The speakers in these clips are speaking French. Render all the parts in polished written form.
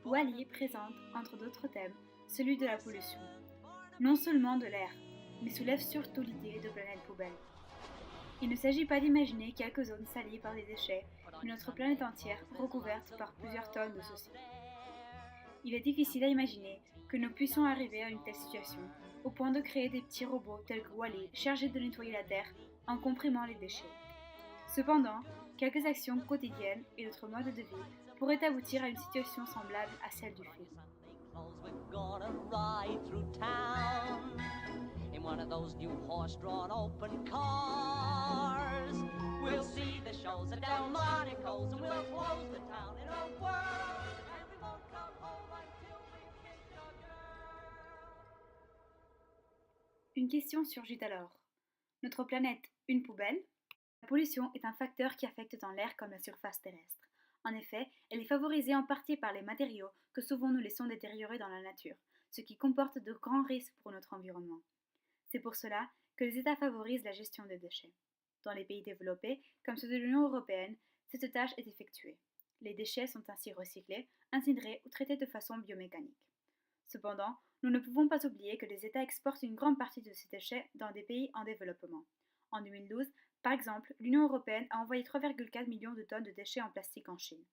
Wall-E présente, entre d'autres thèmes, celui de la pollution. Non seulement de l'air, mais soulève surtout l'idée de planète poubelle. Il ne s'agit pas d'imaginer quelques zones salies par des déchets, mais notre planète entière recouverte par plusieurs tonnes de ceux-ci. Il est difficile à imaginer que nous puissions arriver à une telle situation, au point de créer des petits robots tels que Wall-E chargés de nettoyer la Terre en comprimant les déchets. Cependant, quelques actions quotidiennes et notre mode de vie pourraient aboutir à une situation semblable à celle du film. In one of those new horse-drawn open cars, we'll see the shows at Delmonico's and we'll close the town in a whirl, and we won't come home until we've kissed a girl. Une question surgit alors. Notre planète, une poubelle? La pollution est un facteur qui affecte tant l'air comme la surface terrestre. En effet, elle est favorisée en partie par les matériaux que souvent nous laissons détériorer dans la nature, ce qui comporte de grands risques pour notre environnement. C'est pour cela que les États favorisent la gestion des déchets. Dans les pays développés, comme ceux de l'Union européenne, cette tâche est effectuée. Les déchets sont ainsi recyclés, incinérés ou traités de façon biomécanique. Cependant, nous ne pouvons pas oublier que les États exportent une grande partie de ces déchets dans des pays en développement. En 2012, par exemple, l'Union européenne a envoyé 3,4 millions de tonnes de déchets en plastique en Chine.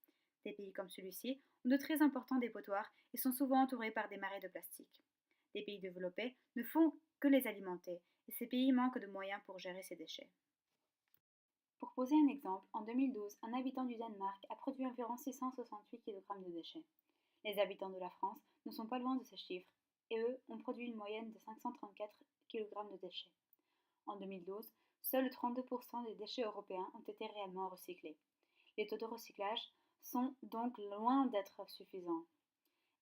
Des pays comme celui-ci ont de très importants dépotoirs et sont souvent entourés par des marais de plastique. Les pays développés ne font que les alimenter, et ces pays manquent de moyens pour gérer ces déchets. Pour poser un exemple, en 2012, un habitant du Danemark a produit environ 668 kg de déchets. Les habitants de la France ne sont pas loin de ces chiffres, et eux ont produit une moyenne de 534 kg de déchets. En 2012, seuls 32% des déchets européens ont été réellement recyclés. Les taux de recyclage sont donc loin d'être suffisants.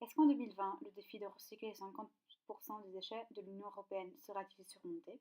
Est-ce qu'en 2020, le défi de recycler 50% des déchets de l'Union européenne sera-t-il surmonté?